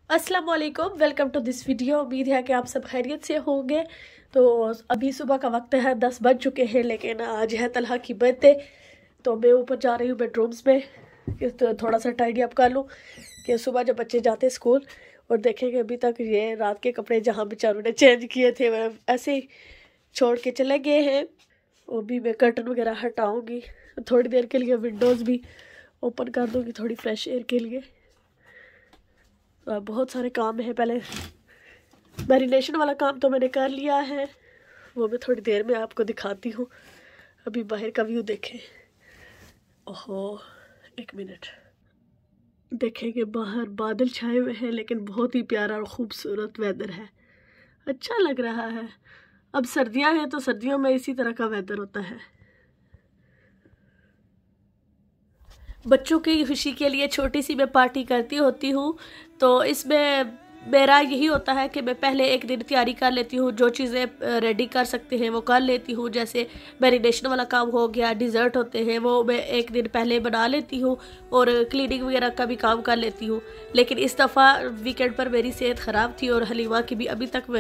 अस्सलाम वालेकुम, welcome to this video. उम्मीद है कि आप सब खैरियत से होंगे। तो अभी सुबह का वक्त है, 10 बज चुके हैं, लेकिन आज है तलहा की बर्थडे। तो मैं ऊपर जा रही हूँ बेडरूम्स में कि तो थोड़ा सा टाइडी अप कर लूँ कि सुबह जब बच्चे जाते हैं स्कूल और देखेंगे अभी तक ये रात के कपड़े जहाँ बेचारों ने चेंज किए थे वह ऐसे ही छोड़ के चले गए हैं। वो भी मैं कर्टन वगैरह हटाऊँगी, थोड़ी देर के लिए विंडोज़ भी ओपन कर दूँगी थोड़ी फ्रेश एयर के लिए। बहुत सारे काम है। पहले मैरिनेशन वाला काम तो मैंने कर लिया है, वो मैं थोड़ी देर में आपको दिखाती हूँ। अभी बाहर का व्यू देखें। ओहो, एक मिनट, देखेंगे बाहर बादल छाए हुए हैं लेकिन बहुत ही प्यारा और खूबसूरत वेदर है, अच्छा लग रहा है। अब सर्दियाँ हैं तो सर्दियों में इसी तरह का वेदर होता है। बच्चों की खुशी के लिए छोटी सी मैं पार्टी करती होती हूँ, तो इसमें मेरा यही होता है कि मैं पहले एक दिन तैयारी कर लेती हूँ, जो चीज़ें रेडी कर सकते हैं वो कर लेती हूँ। जैसे मैरिनेशन वाला काम हो गया, डिज़र्ट होते हैं वो मैं एक दिन पहले बना लेती हूँ और क्लीनिंग वगैरह का भी काम कर लेती हूँ। लेकिन इस दफ़ा वीकेंड पर मेरी सेहत ख़राब थी और हलीमा की भी अभी तक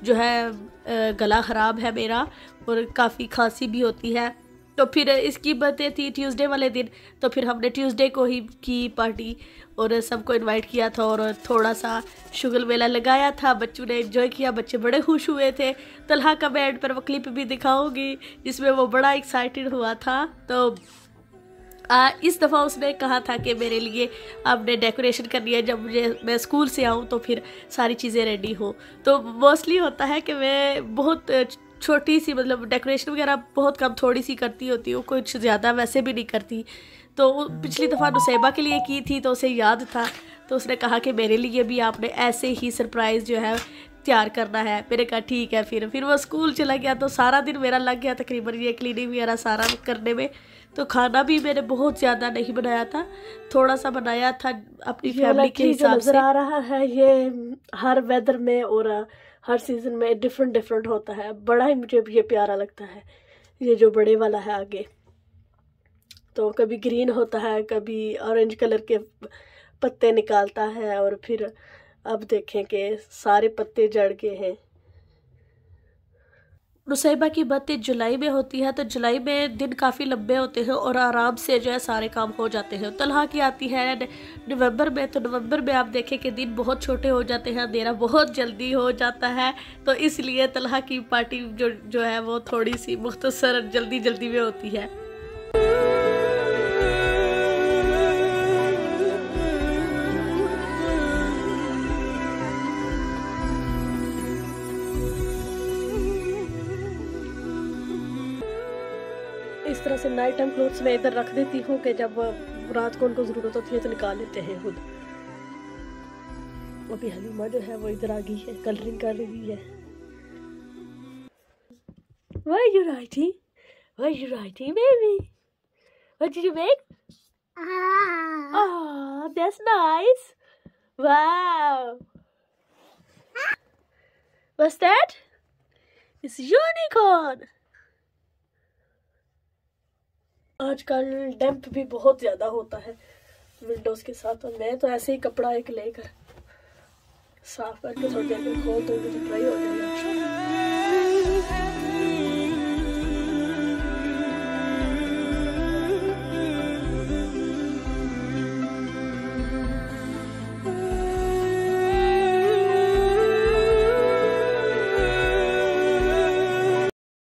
जो है गला ख़राब है मेरा और काफ़ी खांसी भी होती है। तो फिर इसकी बर्थडे थी ट्यूसडे वाले दिन, तो फिर हमने ट्यूसडे को ही की पार्टी और सबको इनवाइट किया था और थोड़ा सा शुगर मेला लगाया था। बच्चों ने एंजॉय किया, बच्चे बड़े खुश हुए थे। तलहा का बैंड पर वो क्लिप भी दिखाऊंगी जिसमें वो बड़ा एक्साइटेड हुआ था। तो इस दफ़ा उसने कहा था कि मेरे लिए आपने डेकोरेशन करनी है, जब मैं स्कूल से आऊँ तो फिर सारी चीज़ें रेडी हो। तो मोस्टली होता है कि मैं बहुत छोटी सी मतलब डेकोरेशन वगैरह बहुत कम थोड़ी सी करती होती हूँ, कुछ ज़्यादा वैसे भी नहीं करती। तो पिछली दफ़ा नुसैबा के लिए की थी तो उसे याद था, तो उसने कहा कि मेरे लिए भी आपने ऐसे ही सरप्राइज़ जो है तैयार करना है। मैंने कहा ठीक है। फिर वो स्कूल चला गया तो सारा दिन मेरा लग गया तकरीबन ये क्लीनिंग वगैरह सारा करने में। तो खाना भी मैंने बहुत ज़्यादा नहीं बनाया था, थोड़ा सा बनाया था अपनी फैमिली के हिसाब से। नज़र आ रहा है ये हर वेदर में और हर सीज़न में डिफरेंट डिफरेंट होता है। बड़ा ही मुझे ये प्यारा लगता है, ये जो बड़े वाला है आगे। तो कभी ग्रीन होता है, कभी ऑरेंज कलर के पत्ते निकालता है और फिर अब देखें कि सारे पत्ते जड़ गए हैं। नुसैबा की बर्थडे जुलाई में होती है, तो जुलाई में दिन काफ़ी लंबे होते हैं और आराम से जो है सारे काम हो जाते हैं। तलहा की आती है नवंबर में, तो नवंबर में आप देखें कि दिन बहुत छोटे हो जाते हैं, अंधेरा बहुत जल्दी हो जाता है। तो इसलिए तलहा की पार्टी जो है वो थोड़ी सी मुख्तसर जल्दी जल्दी में होती है। इस तरह से नाइट टाइम क्लोथ्स मैं इधर रख देती हूँ कि जब रात को उनको ज़रूरत होती है तो निकाल लेते हैं खुद। अभी हलीमा जो है वो इधर आ गई है, कलरिंग कर रही है। What are you writing? What are you writing, baby? What did you make? Oh, that's nice. Wow. What's that? It's unicorn. आजकल डैम्प भी बहुत ज़्यादा होता है विंडोज़ के साथ, और मैं तो ऐसे ही कपड़ा एक लेकर साफ करके थोड़ी देर में खोल दूँगी तो ड्राई हो जाएगा।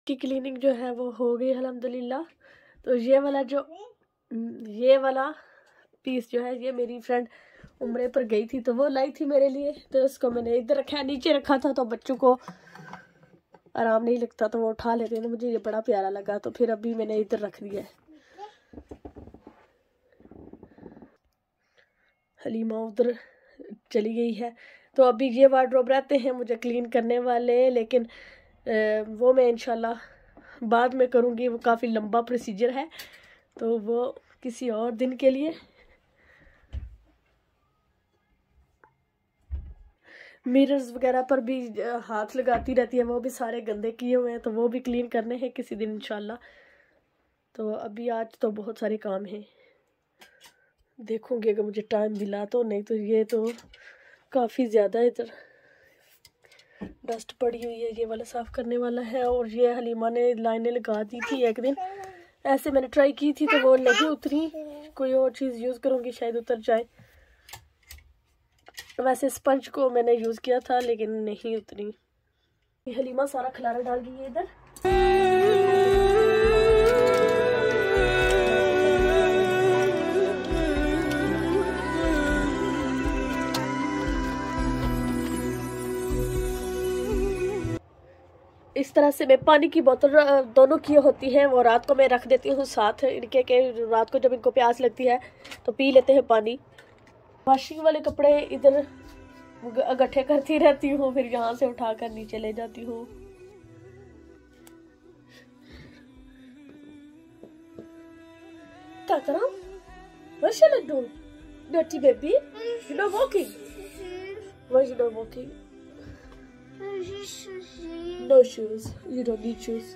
की क्लीनिंग जो है वो हो गई अल्हम्दुलिल्लाह। तो ये वाला पीस जो है ये मेरी फ्रेंड उम्रे पर गई थी तो वो लाई थी मेरे लिए, तो इसको मैंने इधर रखा, नीचे रखा था तो बच्चों को आराम नहीं लगता तो वो उठा लेते हैं, तो मुझे ये बड़ा प्यारा लगा तो फिर अभी मैंने इधर रख दिया है। हलीमा उधर चली गई है। तो अभी ये वार्डरोब रहते हैं मुझे क्लीन करने वाले, लेकिन वो मैं इंशाल्लाह बाद में करूँगी, वो काफ़ी लंबा प्रोसीजर है तो वो किसी और दिन के लिए। मिरर्स वगैरह पर भी हाथ लगाती रहती है, वो भी सारे गंदे किए हुए हैं तो वो भी क्लीन करने हैं किसी दिन इंशाल्लाह। तो अभी आज तो बहुत सारे काम हैं, देखूंगी अगर मुझे टाइम मिला तो, नहीं तो ये तो काफ़ी ज़्यादा इधर डस्ट पड़ी हुई है, ये वाला साफ़ करने वाला है। और ये हलीमा ने लाइनें लगा दी थी एक दिन, ऐसे मैंने ट्राई की थी तो वो नहीं उतरी, कोई और चीज़ यूज़ करूँगी शायद उतर जाए। वैसे स्पंज को मैंने यूज़ किया था लेकिन नहीं उतरी। हलीमा सारा खलारा डाल दी है इधर। इस तरह से मैं पानी की बोतल दोनों की होती है, वो रात को मैं रख देती हूँ साथ इनके के, रात को जब इनको प्यास लगती है तो पी लेते हैं पानी। वॉशिंग वाले कपड़े इधर इकट्ठे करती रहती हूँ, फिर यहाँ से उठाकर नीचे ले जाती हूँ। क्या करा? What shall I do? Dirty baby? You're not walking. Why are you not walking? No shoes. You don't need shoes.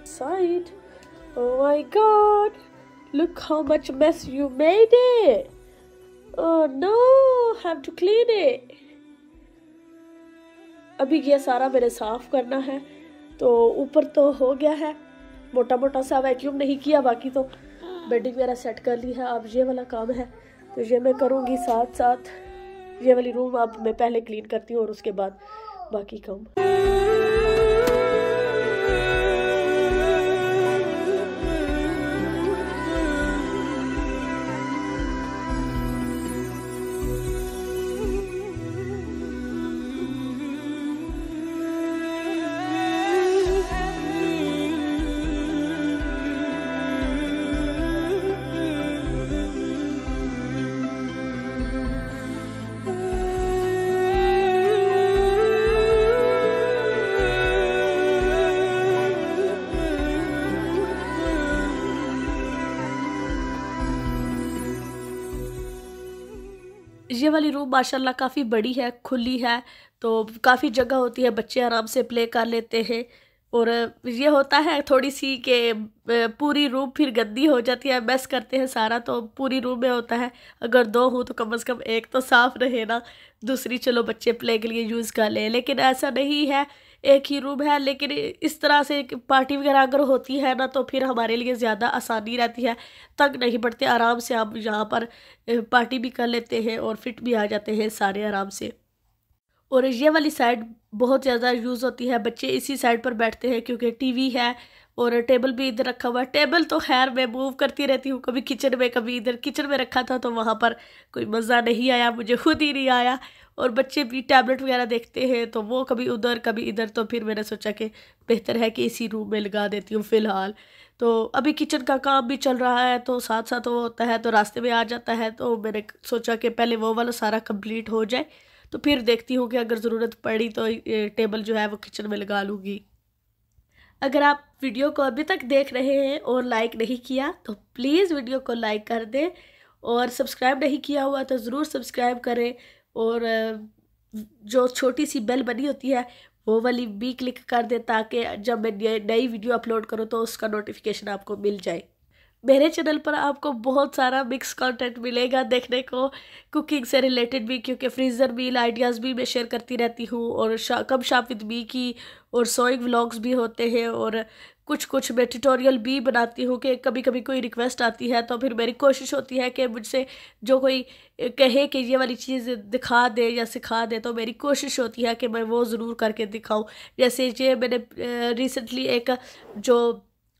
Side. Oh my God! Look how much mess you made it. Oh no! Have to clean it. अभी ये सारा मेरे साफ करना है। तो ऊपर तो हो गया है, मोटा मोटा सा वैक्यूम नहीं किया, बाकी तो बेडिंग वगैरह सेट कर ली है। अब ये वाला काम है तो ये मैं करूँगी साथ साथ। ये वाली रूम अब मैं पहले क्लीन करती हूँ और उसके बाद बाकी काम। ये वाली रूम माशाल्लाह काफ़ी बड़ी है, खुली है, तो काफ़ी जगह होती है, बच्चे आराम से प्ले कर लेते हैं। और ये होता है थोड़ी सी कि पूरी रूम फिर गंदी हो जाती है, मैस करते हैं सारा, तो पूरी रूम में होता है अगर दो हो तो कम से कम एक तो साफ़ रहे ना, दूसरी चलो बच्चे प्ले के लिए यूज़ कर लें। लेकिन ऐसा नहीं है, एक ही रूम है। लेकिन इस तरह से पार्टी वगैरह अगर होती है ना तो फिर हमारे लिए ज़्यादा आसानी रहती है, तंग नहीं पड़ते, आराम से हम यहाँ पर पार्टी भी कर लेते हैं और फिट भी आ जाते हैं सारे आराम से। और ये वाली साइड बहुत ज़्यादा यूज़ होती है, बच्चे इसी साइड पर बैठते हैं क्योंकि टीवी है और टेबल भी इधर रखा हुआ है। टेबल तो खैर मैं मूव करती रहती हूँ, कभी किचन में कभी इधर। किचन में रखा था तो वहाँ पर कोई मज़ा नहीं आया, मुझे खुद ही नहीं आया। और बच्चे भी टैबलेट वगैरह देखते हैं तो वो कभी उधर कभी इधर, तो फिर मैंने सोचा कि बेहतर है कि इसी रूम में लगा देती हूँ फ़िलहाल। तो अभी किचन का काम भी चल रहा है तो साथ साथ वो होता है तो रास्ते में आ जाता है, तो मैंने सोचा कि पहले वो वाला सारा कंप्लीट हो जाए तो फिर देखती हूँ कि अगर ज़रूरत पड़ी तो टेबल जो है वो किचन में लगा लूँगी। अगर आप वीडियो को अभी तक देख रहे हैं और लाइक नहीं किया तो प्लीज़ वीडियो को लाइक कर दें, और सब्सक्राइब नहीं किया हुआ तो ज़रूर सब्सक्राइब करें, और जो छोटी सी बेल बनी होती है वो वाली भी क्लिक कर दें ताकि जब मैं नई वीडियो अपलोड करूँ तो उसका नोटिफिकेशन आपको मिल जाए। मेरे चैनल पर आपको बहुत सारा मिक्स कंटेंट मिलेगा देखने को, कुकिंग से रिलेटेड भी, क्योंकि फ्रीज़र मील आइडियाज़ भी मैं शेयर करती रहती हूँ, और कम शाप विद मी की और सोइंग व्लॉग्स भी होते हैं, और कुछ मैं ट्यूटोरियल भी बनाती हूँ कि कभी कभी कोई रिक्वेस्ट आती है तो फिर मेरी कोशिश होती है कि मुझसे जो कोई कहे कि ये वाली चीज़ दिखा दे या सिखा दे तो मेरी कोशिश होती है कि मैं वो ज़रूर करके दिखाऊँ। जैसे ये मैंने रिसेंटली एक जो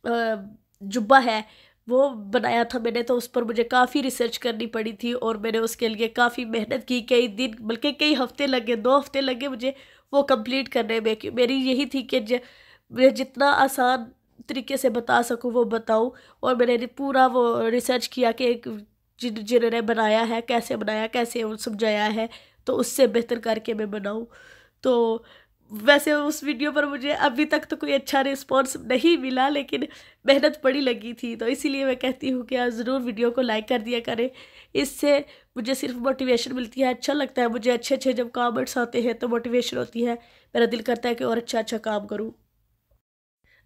जुब्बा है वो बनाया था मैंने, तो उस पर मुझे काफ़ी रिसर्च करनी पड़ी थी और मैंने उसके लिए काफ़ी मेहनत की, कई दिन बल्कि कई हफ्ते लगे, 2 हफ्ते लगे मुझे वो कंप्लीट करने में। मेरी यही थी कि मैं जितना आसान तरीके से बता सकूं वो बताऊं, और मैंने पूरा वो रिसर्च किया कि जिन्होंने बनाया है कैसे बनाया, कैसे समझाया है, तो उससे बेहतर करके मैं बनाऊं। तो वैसे उस वीडियो पर मुझे अभी तक तो कोई अच्छा रिस्पॉन्स नहीं मिला, लेकिन मेहनत बड़ी लगी थी, तो इसीलिए मैं कहती हूँ कि आप ज़रूर वीडियो को लाइक कर दिया करें। इससे मुझे सिर्फ मोटिवेशन मिलती है, अच्छा लगता है मुझे। अच्छे जब कमेंट्स आते हैं तो मोटिवेशन होती है, मेरा दिल करता है कि और अच्छा काम करूँ।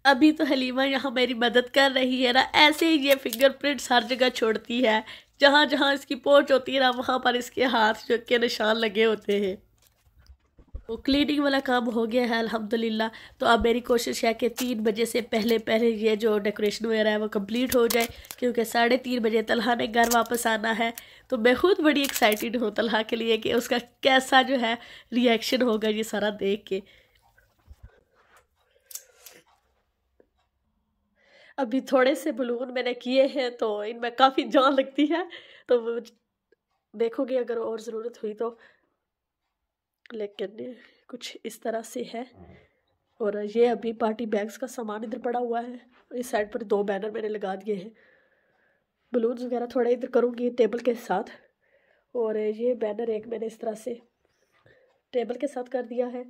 अभी तो हलीमा यहाँ मेरी मदद कर रही है ना, ऐसे ही ये फिंगरप्रिंट्स हर जगह छोड़ती है, जहाँ जहाँ इसकी पहुँच होती है ना वहाँ पर इसके हाथ के निशान लगे होते हैं। तो क्लीनिंग वाला काम हो गया है अल्हम्दुलिल्लाह। तो अब मेरी कोशिश है कि 3 बजे से पहले पहले ये जो डेकोरेशन वगैरह है वो कंप्लीट हो जाए, क्योंकि 3:30 बजे तलहा ने घर वापस आना है। तो मैं खुद बड़ी एक्साइटेड हूँ तलहा के लिए कि उसका कैसा जो है रिएक्शन होगा ये सारा देख के। अभी थोड़े से बलून मैंने किए हैं तो इनमें काफ़ी जान लगती है, तो देखोगे अगर और ज़रूरत हुई तो। लेकिन कुछ इस तरह से है। और ये अभी पार्टी बैग्स का सामान इधर पड़ा हुआ है। इस साइड पर 2 बैनर मैंने लगा दिए हैं। बलून्स वगैरह थोड़ा इधर करूँगी टेबल के साथ। और ये बैनर एक मैंने इस तरह से टेबल के साथ कर दिया है।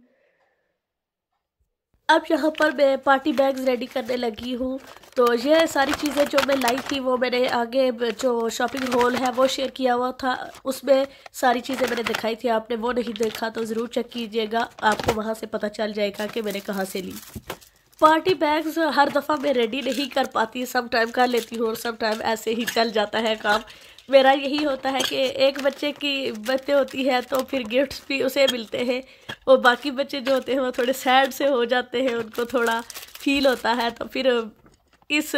अब यहाँ पर मैं पार्टी बैग्स रेडी करने लगी हूँ। तो ये सारी चीज़ें जो मैं लाई थी वो मैंने आगे जो शॉपिंग हॉल है वो शेयर किया हुआ था, उसमें सारी चीज़ें मैंने दिखाई थी। आपने वो नहीं देखा तो ज़रूर चेक कीजिएगा, आपको वहाँ से पता चल जाएगा कि मैंने कहाँ से ली। पार्टी बैग्स हर दफ़ा मैं रेडी नहीं कर पाती, सम टाइम कर लेती हूँ और सम टाइम ऐसे ही चल जाता है काम। मेरा यही होता है कि एक बच्चे की बर्थडे होती है तो फिर गिफ्ट्स भी उसे मिलते हैं, और बाकी बच्चे जो होते हैं वो थोड़े सैड से हो जाते हैं, उनको थोड़ा फील होता है। तो फिर इस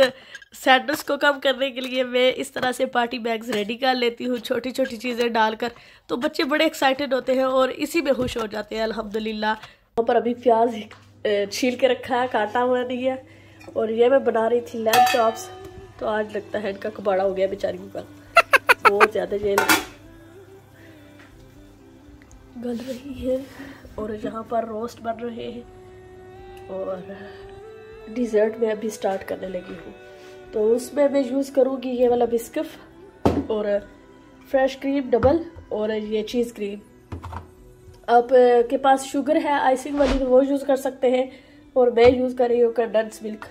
सैडनेस को कम करने के लिए मैं इस तरह से पार्टी बैग्स रेडी कर लेती हूँ, छोटी छोटी चीज़ें डालकर। तो बच्चे बड़े एक्साइटेड होते हैं और इसी में खुश हो जाते हैं अल्हम्दुलिल्लाह। वहाँ पर अभी प्याज छील के रखा है, काटा हुआ नहीं है। और ये मैं बना रही थी लैम्ब चॉप्स। तो आज लगता है इनका कबाड़ा हो गया बेचारियों का, बहुत ज़्यादा जेल गल रही है। और यहाँ पर रोस्ट बन रहे हैं और डिज़र्ट में अभी स्टार्ट करने लगी हूँ। तो उसमें मैं यूज़ करूँगी ये वाला बिस्किट और फ्रेश क्रीम डबल और ये चीज़ क्रीम। आप के पास शुगर है आइसिंग वाली तो वो यूज़ कर सकते हैं, और मैं यूज़ कर रही हूँ कंडेंस मिल्क।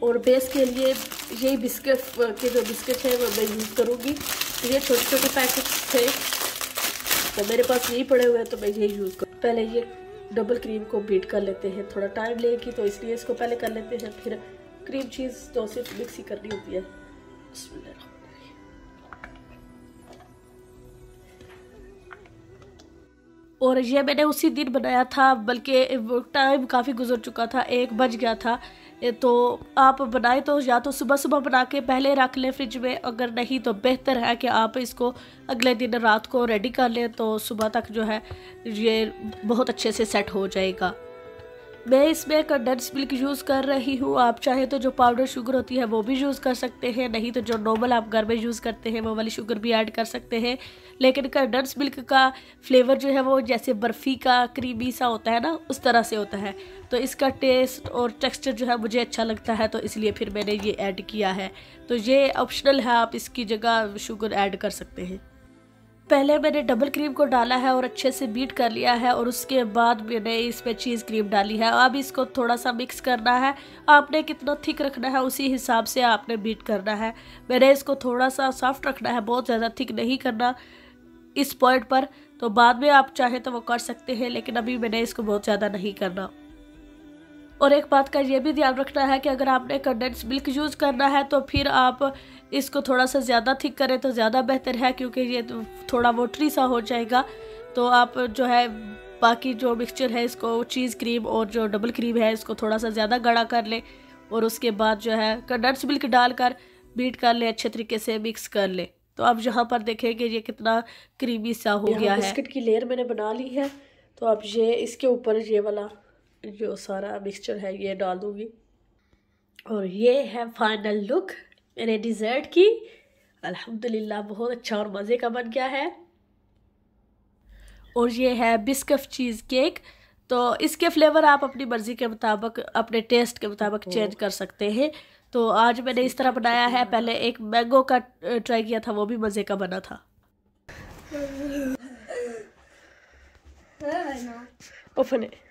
और बेस के लिए यही बिस्किट के जो बिस्किट है वो मैं यूज़ करूँगी। ये छोटे छोटे पैकेट थे तो मेरे पास यही पड़े हुए हैं तो मैं यही यूज़ करूँ। पहले ये डबल क्रीम को बीट कर लेते हैं, थोड़ा टाइम लेगी तो इसलिए इसको पहले कर लेते हैं, फिर क्रीम चीज़ तो सिर्फ मिक्स ही करनी होती है। और ये मैंने उसी दिन बनाया था, बल्कि टाइम काफ़ी गुजर चुका था, 1 बज गया था। तो आप बनाए तो या तो सुबह सुबह बना के पहले रख लें फ्रिज में, अगर नहीं तो बेहतर है कि आप इसको अगले दिन रात को रेडी कर लें, तो सुबह तक जो है ये बहुत अच्छे से सेट हो जाएगा। मैं इसमें कंडेंस मिल्क यूज़ कर रही हूँ। आप चाहे तो जो पाउडर शुगर होती है वो भी यूज़ कर सकते हैं, नहीं तो जो नॉर्मल आप घर में यूज़ करते हैं वो वाली शुगर भी ऐड कर सकते हैं। लेकिन कंडेंस मिल्क का फ्लेवर जो है वो जैसे बर्फ़ी का क्रीमी सा होता है ना, उस तरह से होता है। तो इसका टेस्ट और टेक्सचर जो है मुझे अच्छा लगता है, तो इसलिए फिर मैंने ये ऐड किया है। तो ये ऑप्शनल है, आप इसकी जगह शुगर ऐड कर सकते हैं। पहले मैंने डबल क्रीम को डाला है और अच्छे से बीट कर लिया है, और उसके बाद मैंने इसमें चीज़ क्रीम डाली है। अब इसको थोड़ा सा मिक्स करना है, आपने कितना थिक रखना है उसी हिसाब से आपने बीट करना है। मैंने इसको थोड़ा सा सॉफ्ट रखना है, बहुत ज़्यादा थिक नहीं करना इस पॉइंट पर। तो बाद में आप चाहे तो वो कर सकते हैं, लेकिन अभी मैंने इसको बहुत ज़्यादा नहीं करना। और एक बात का ये भी ध्यान रखना है कि अगर आपने कंडेंस मिल्क यूज़ करना है तो फिर आप इसको थोड़ा सा ज़्यादा थिक करें तो ज़्यादा बेहतर है, क्योंकि ये थोड़ा वाटरी सा हो जाएगा। तो आप जो है बाकी जो मिक्सचर है इसको चीज़ क्रीम और जो डबल क्रीम है इसको थोड़ा सा ज़्यादा गाढ़ा कर ले, और उसके बाद जो है कंडेंस मिल्क डालकर बीट कर ले, अच्छे तरीके से मिक्स कर ले। तो अब यहाँ पर देखेंगे ये कितना क्रीमी सा हो गया है। बिस्किट की लेयर मैंने बना ली है, तो अब ये इसके ऊपर ये वाला जो सारा मिक्सचर है ये डाल दूंगी। और ये है फाइनल लुक मेरे डिज़र्ट की। अल्हम्दुलिल्लाह बहुत अच्छा और मज़े का बन गया है। और ये है बिस्किट चीज़ केक। तो इसके फ्लेवर आप अपनी मर्ज़ी के मुताबिक, अपने टेस्ट के मुताबिक चेंज कर सकते हैं। तो आज मैंने इस तरह बनाया है। पहले एक मैंगो का ट्राई किया था, वो भी मज़े का बना था। ओपन है।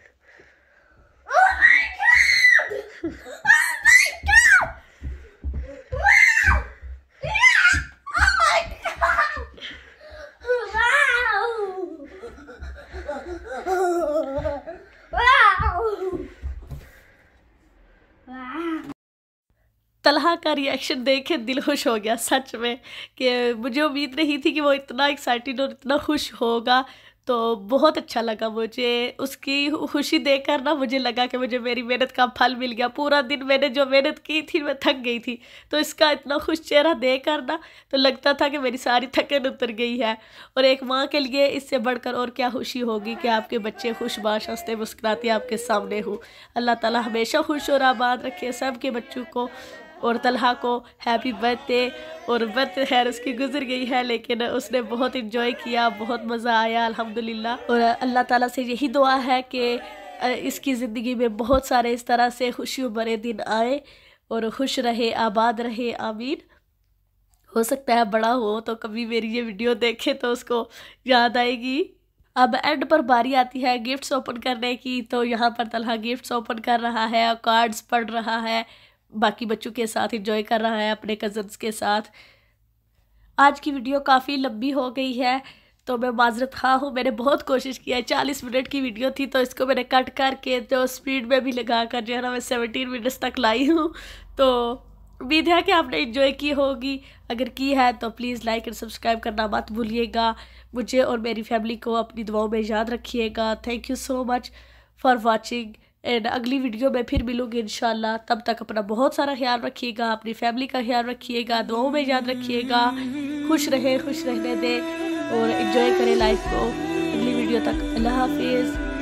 तलहा का रिएक्शन देख के दिल खुश हो गया सच में, कि मुझे उम्मीद नहीं थी कि वो इतना एक्साइटेड और इतना खुश होगा। तो बहुत अच्छा लगा मुझे उसकी खुशी देखकर ना, मुझे लगा कि मुझे मेरी मेहनत का फल मिल गया। पूरा दिन मैंने जो मेहनत की थी मैं थक गई थी, तो इसका इतना खुश चेहरा देखकर ना तो लगता था कि मेरी सारी थकन उतर गई है। और एक माँ के लिए इससे बढ़कर और क्या खुशी होगी कि आपके बच्चे खुशबाश हंसते मुस्कुराते आपके सामने हो। अल्लाह ताला हमेशा खुश और आबाद रखे सब के बच्चों को। और तलहा को हैप्पी बर्थडे। और बर्थडे खैर उसकी गुजर गई है, लेकिन उसने बहुत इंजॉय किया, बहुत मज़ा आया अल्हम्दुलिल्लाह। और अल्लाह ताला से यही दुआ है कि इसकी ज़िंदगी में बहुत सारे इस तरह से खुशियों भरे दिन आए और खुश रहे, आबाद रहे, आमीन। हो सकता है बड़ा हो तो कभी मेरी ये वीडियो देखे तो उसको याद आएगी। अब एंड पर बारी आती है गिफ्ट्स ओपन करने की। तो यहाँ पर तलहा गिफ्ट्स ओपन कर रहा है, कार्ड्स पढ़ रहा है, बाकी बच्चों के साथ एंजॉय कर रहा है अपने कज़न्स के साथ। आज की वीडियो काफ़ी लंबी हो गई है तो मैं माजरत खा हूँ। मैंने बहुत कोशिश किया है, 40 मिनट की वीडियो थी तो इसको मैंने कट करके जो स्पीड में भी लगा कर जो है ना मैं 17 मिनट्स तक लाई हूँ। तो उम्मीद है कि आपने एंजॉय की होगी। अगर की है तो प्लीज़ लाइक एंड सब्सक्राइब करना मत भूलिएगा। मुझे और मेरी फैमिली को अपनी दुआओं में याद रखिएगा। Thank you so much for watching. And अगली वीडियो में फिर मिलूंगी इंशाल्लाह। तब तक अपना बहुत सारा ख्याल रखिएगा, अपनी फैमिली का ख्याल रखिएगा, दुआओं में याद रखिएगा। खुश रहे, खुश रहने दें और एंजॉय करें लाइफ को। अगली वीडियो तक अल्लाह हाफिज़।